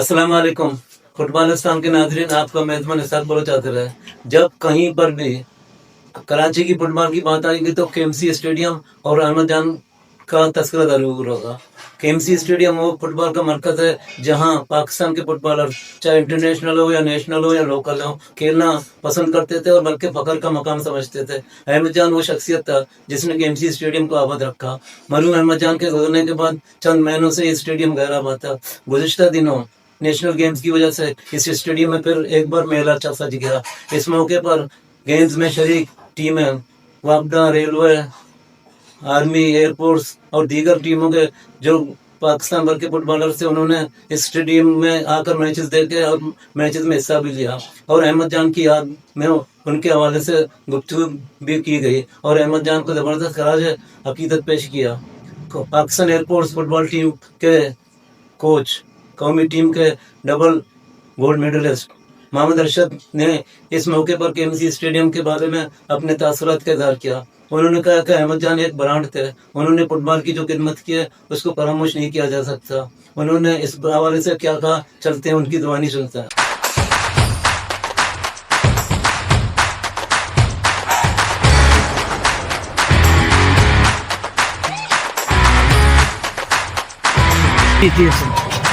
अस्सलाम वालेकुम। फुटबॉलिस्तान के नाज़रीन, आपका मेज़बान इसाक बलोच हाज़िर है। जब कहीं पर भी कराची की फुटबॉल की बात आएगी तो केएमसी स्टेडियम और अहमद जान का तस्करा ज़रूर होगा। केएमसी स्टेडियम वो फुटबॉल का मरकज़ है जहां पाकिस्तान के फुटबॉलर चाहे इंटरनेशनल हो या नेशनल हो या लोकल हो खेलना पसंद करते थे और बल्कि फ़ख्र का मकाम समझते थे। अहमद जान वो शख्सियत था जिसने केएमसी स्टेडियम को आबाद रखा। मरहूम अहमद जान के गुजरने के बाद चंद महीनों से ये स्टेडियम गैर आबाद था। गुज़िश्ता दिनों नेशनल गेम्स की वजह से इस स्टेडियम में फिर एक बार मेला सज गया। इस मौके पर गेम्स में शरीक टीमें वापडा, रेलवे, आर्मी, एयरफोर्स और दीगर टीमों के जो पाकिस्तान भर के फुटबॉलर थे उन्होंने इस स्टेडियम में आकर मैचेस देखे और मैचेस में हिस्सा भी लिया और अहमद जान की याद में उनके हवाले से गुफ्तगू भी की गई और अहमद जान को ज़बरदस्त खराज अकीदत पेश किया। पाकिस्तान एयरफोर्स फुटबॉल टीम के कोच, कौमी टीम के double gold medallist Mohammad Arshad ने इस मौके पर केएमसी स्टेडियम के बारे में अपने तासुरात का इज़हार किया। उन्होंने कहा कि अहमद जान एक ब्रांड थे। उन्होंने फुटबॉल की जो खिदमत की है उसको फरामोश नहीं किया जा सकता। उन्होंने इस हवाले से क्या कहा, चलते हैं उनकी ज़ुबानी सुनते हैं।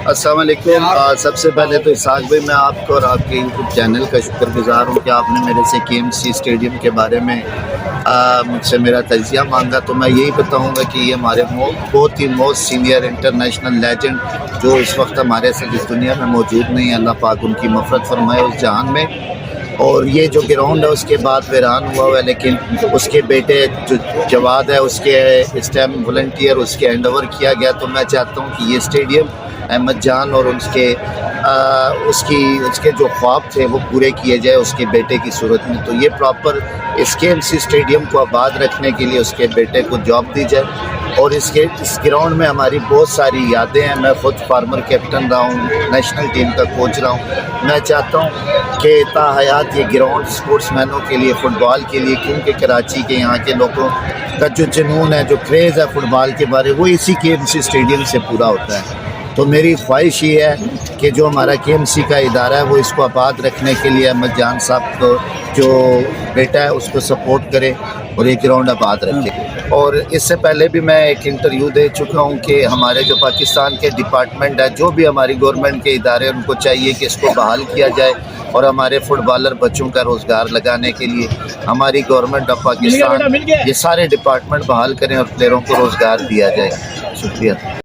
अस्सलाम वालेकुम। सबसे पहले तो इसाक भाई, मैं आपको और आपके यूट्यूब चैनल का शुक्रगुजार हूँ कि आपने मेरे से केएमसी स्टेडियम के बारे में मुझसे मेरा तजिया मांगा। तो मैं यही बताऊँगा कि ये हमारे बहुत ही मोस्ट सीनियर इंटरनेशनल लेजेंड जो इस वक्त हमारे से जिस दुनिया में मौजूद नहीं है, अल्लाह पाक उनकी मफ़रत फरमाए उस जहान में। और ये जो ग्राउंड है उसके बाद वीरान हुआ है, लेकिन उसके बेटे जो जवाद है उसके इस टाइम वॉलंटियर उसके हैंड ओवर किया गया। तो मैं चाहता हूँ कि ये स्टेडियम अहमद जान और उसके जो ख्वाब थे वो पूरे किए जाए उसके बेटे की सूरत में। तो ये प्रॉपर इस केएमसी स्टेडियम को आबाद रखने के लिए उसके बेटे को जॉब दी जाए। और इस ग्राउंड में हमारी बहुत सारी यादें हैं। मैं ख़ुद फार्मर कैप्टन रहा हूँ, नेशनल टीम का कोच रहा हूँ। मैं चाहता हूँ कि ताहयात ये ग्राउंड स्पोर्ट्समैनों के लिए, फ़ुटबॉल के लिए, क्योंकि कराची के यहाँ के लोगों का जो जुनून है, जो क्रेज़ है फ़ुटबॉल के बारे, वो इसी केएमसी स्टेडियम से पूरा होता है। तो मेरी ख्वाहिश ये है कि जो हमारा केएमसी का इदारा है वो इसको आबाद रखने के लिए अहमद जान साहब को जो बेटा है उसको सपोर्ट करे और ये ग्राउंड आबाद रखे। और इससे पहले भी मैं एक इंटरव्यू दे चुका हूँ कि हमारे जो पाकिस्तान के डिपार्टमेंट है, जो भी हमारी गवर्नमेंट के इदारे, उनको चाहिए कि इसको बहाल किया जाए और हमारे फुटबॉलर बच्चों का रोज़गार लगाने के लिए हमारी गवर्नमेंट ऑफ पाकिस्तान ये सारे डिपार्टमेंट बहाल करें और प्लेयरों को रोज़गार दिया जाए। शुक्रिया।